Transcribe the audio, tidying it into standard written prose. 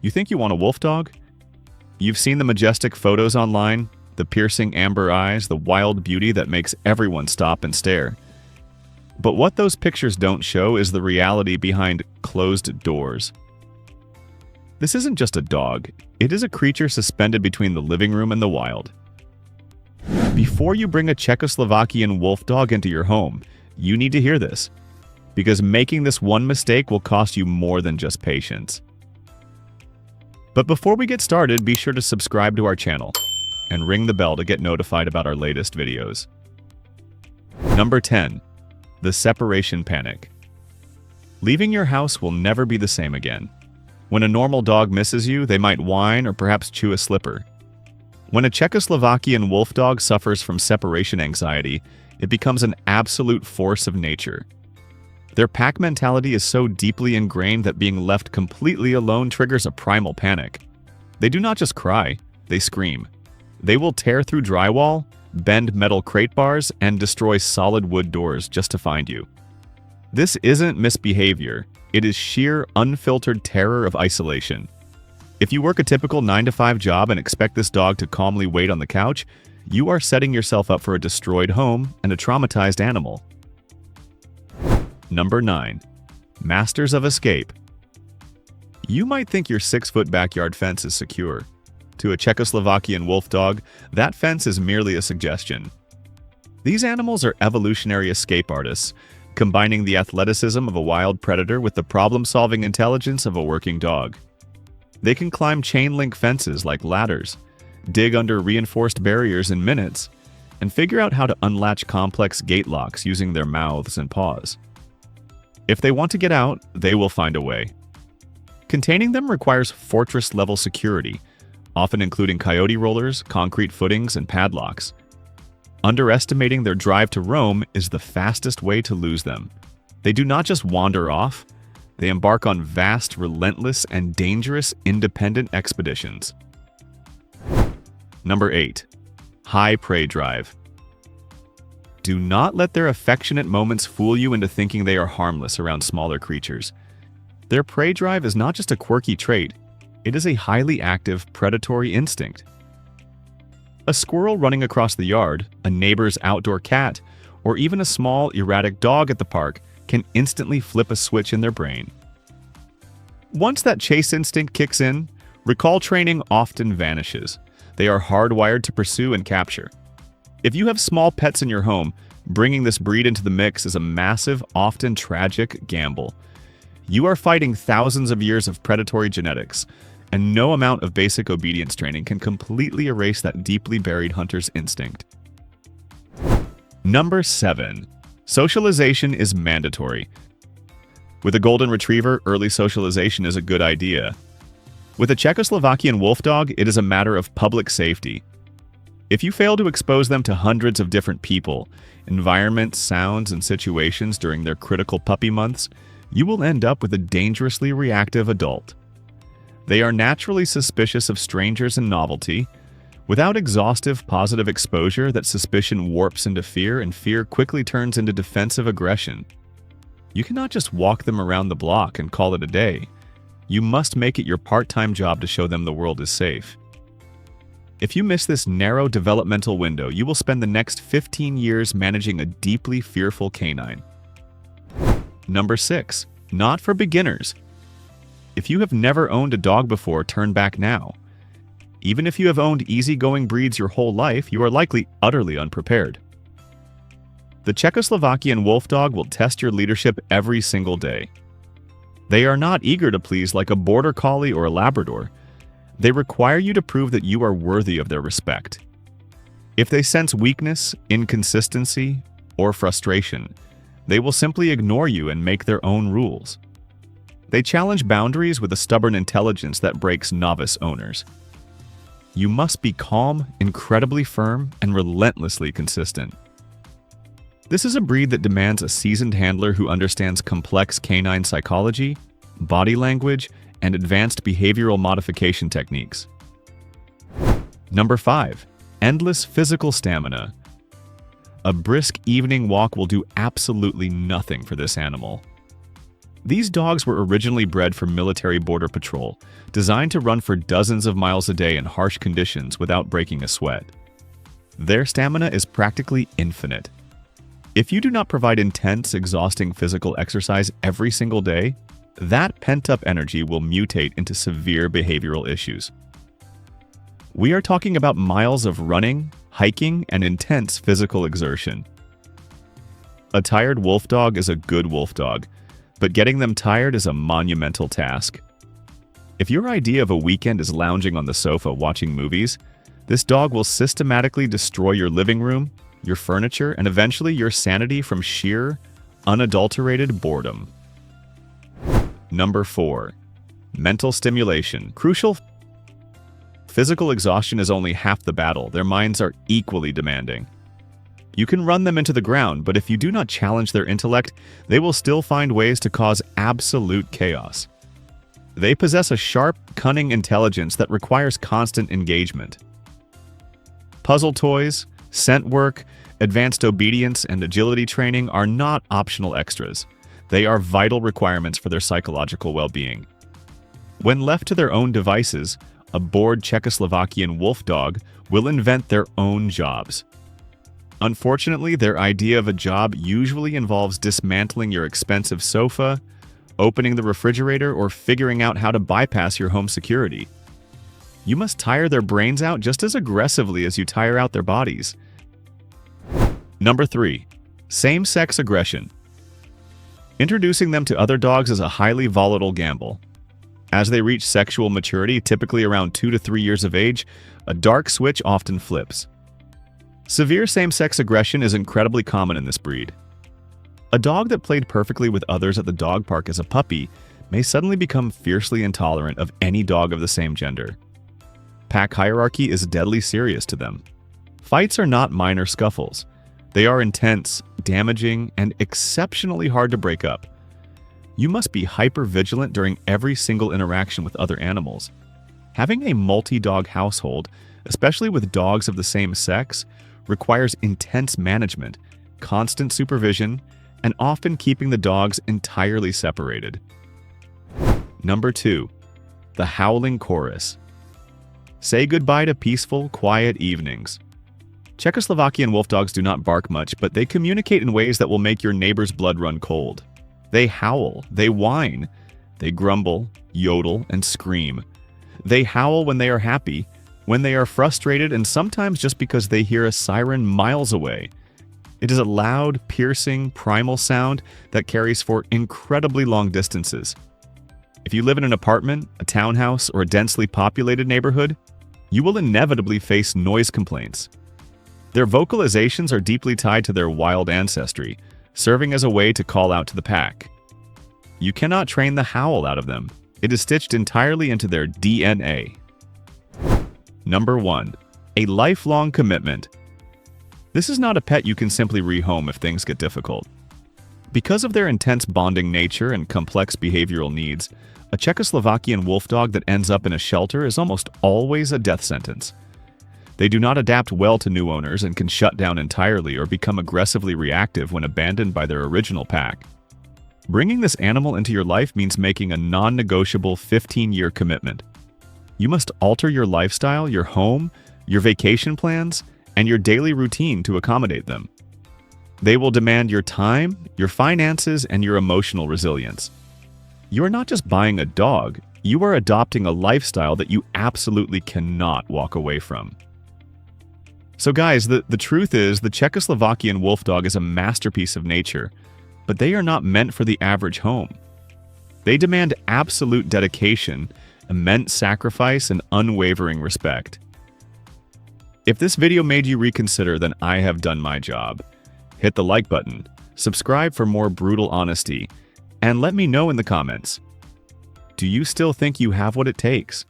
You think you want a wolf dog? You've seen the majestic photos online, the piercing amber eyes, the wild beauty that makes everyone stop and stare. But what those pictures don't show is the reality behind closed doors. This isn't just a dog, it is a creature suspended between the living room and the wild. Before you bring a Czechoslovakian Wolfdog into your home, you need to hear this, because making this one mistake will cost you more than just patience. But before we get started, be sure to subscribe to our channel and ring the bell to get notified about our latest videos. Number 10. The separation panic. Leaving your house will never be the same again. When a normal dog misses you, they might whine or perhaps chew a slipper. When a Czechoslovakian Wolfdog suffers from separation anxiety, it becomes an absolute force of nature. Their pack mentality is so deeply ingrained that being left completely alone triggers a primal panic. They do not just cry, they scream. They will tear through drywall, bend metal crate bars, and destroy solid wood doors just to find you. This isn't misbehavior, it is sheer, unfiltered terror of isolation. If you work a typical 9-to-5 job and expect this dog to calmly wait on the couch, you are setting yourself up for a destroyed home and a traumatized animal. Number 9. Masters of Escape. You might think your 6-foot backyard fence is secure. To a Czechoslovakian Wolfdog, that fence is merely a suggestion. These animals are evolutionary escape artists, combining the athleticism of a wild predator with the problem-solving intelligence of a working dog. They can climb chain-link fences like ladders, dig under reinforced barriers in minutes, and figure out how to unlatch complex gate locks using their mouths and paws. If they want to get out, they will find a way. Containing them requires fortress-level security, often including coyote rollers, concrete footings, and padlocks. Underestimating their drive to roam is the fastest way to lose them. They do not just wander off, they embark on vast, relentless, and dangerous independent expeditions. Number 8. High prey drive. Do not let their affectionate moments fool you into thinking they are harmless around smaller creatures. Their prey drive is not just a quirky trait, it is a highly active predatory instinct. A squirrel running across the yard, a neighbor's outdoor cat, or even a small, erratic dog at the park can instantly flip a switch in their brain. Once that chase instinct kicks in, recall training often vanishes. They are hardwired to pursue and capture. If you have small pets in your home, bringing this breed into the mix is a massive, often tragic gamble. You are fighting thousands of years of predatory genetics, and no amount of basic obedience training can completely erase that deeply buried hunter's instinct. Number 7. Socialization is mandatory. With a golden retriever, early socialization is a good idea. With a Czechoslovakian Wolfdog, it is a matter of public safety. If you fail to expose them to hundreds of different people, environments, sounds, and situations during their critical puppy months, you will end up with a dangerously reactive adult. They are naturally suspicious of strangers and novelty. Without exhaustive positive exposure, that suspicion warps into fear, and fear quickly turns into defensive aggression. You cannot just walk them around the block and call it a day. You must make it your part-time job to show them the world is safe. If you miss this narrow developmental window, you will spend the next 15 years managing a deeply fearful canine. Number 6. Not for beginners. If you have never owned a dog before, turn back now. Even if you have owned easygoing breeds your whole life, you are likely utterly unprepared. The Czechoslovakian Wolfdog will test your leadership every single day. They are not eager to please like a border collie or a Labrador. They require you to prove that you are worthy of their respect. If they sense weakness, inconsistency, or frustration, they will simply ignore you and make their own rules. They challenge boundaries with a stubborn intelligence that breaks novice owners. You must be calm, incredibly firm, and relentlessly consistent. This is a breed that demands a seasoned handler who understands complex canine psychology, body language, and advanced behavioral modification techniques. Number 5. Endless physical stamina. A brisk evening walk will do absolutely nothing for this animal. These dogs were originally bred for military border patrol, designed to run for dozens of miles a day in harsh conditions without breaking a sweat. Their stamina is practically infinite. If you do not provide intense, exhausting physical exercise every single day, that pent-up energy will mutate into severe behavioral issues. We are talking about miles of running, hiking, and intense physical exertion. A tired wolf dog is a good wolf dog, but getting them tired is a monumental task. If your idea of a weekend is lounging on the sofa watching movies, this dog will systematically destroy your living room, your furniture, and eventually your sanity from sheer, unadulterated boredom. Number 4. Mental stimulation. Crucial. Physical exhaustion is only half the battle. Their minds are equally demanding. You can run them into the ground, but if you do not challenge their intellect, they will still find ways to cause absolute chaos. They possess a sharp, cunning intelligence that requires constant engagement. Puzzle toys, scent work, advanced obedience, and agility training are not optional extras. They are vital requirements for their psychological well-being. When left to their own devices, a bored Czechoslovakian Wolfdog will invent their own jobs. Unfortunately, their idea of a job usually involves dismantling your expensive sofa, opening the refrigerator, or figuring out how to bypass your home security. You must tire their brains out just as aggressively as you tire out their bodies. Number 3. Same-sex aggression. Introducing them to other dogs is a highly volatile gamble. As they reach sexual maturity, typically around 2 to 3 years of age, a dark switch often flips. Severe same-sex aggression is incredibly common in this breed. A dog that played perfectly with others at the dog park as a puppy may suddenly become fiercely intolerant of any dog of the same gender. Pack hierarchy is deadly serious to them. Fights are not minor scuffles. They are intense, damaging, and exceptionally hard to break up. You must be hyper-vigilant during every single interaction with other animals. Having a multi-dog household, especially with dogs of the same sex, requires intense management, constant supervision, and often keeping the dogs entirely separated. Number 2. The howling chorus. Say goodbye to peaceful, quiet evenings. Czechoslovakian Wolfdogs do not bark much, but they communicate in ways that will make your neighbor's blood run cold. They howl, they whine, they grumble, yodel, and scream. They howl when they are happy, when they are frustrated, and sometimes just because they hear a siren miles away. It is a loud, piercing, primal sound that carries for incredibly long distances. If you live in an apartment, a townhouse, or a densely populated neighborhood, you will inevitably face noise complaints. Their vocalizations are deeply tied to their wild ancestry, serving as a way to call out to the pack. You cannot train the howl out of them. It is stitched entirely into their DNA. Number 1. A lifelong commitment. This is not a pet you can simply rehome if things get difficult. Because of their intense bonding nature and complex behavioral needs, a Czechoslovakian Wolfdog that ends up in a shelter is almost always a death sentence. They do not adapt well to new owners and can shut down entirely or become aggressively reactive when abandoned by their original pack. Bringing this animal into your life means making a non-negotiable 15-year commitment. You must alter your lifestyle, your home, your vacation plans, and your daily routine to accommodate them. They will demand your time, your finances, and your emotional resilience. You are not just buying a dog, you are adopting a lifestyle that you absolutely cannot walk away from. So guys, the truth is the Czechoslovakian Wolfdog is a masterpiece of nature, but they are not meant for the average home. They demand absolute dedication, immense sacrifice, and unwavering respect. If this video made you reconsider, then I have done my job. Hit the like button, subscribe for more brutal honesty, and let me know in the comments. Do you still think you have what it takes?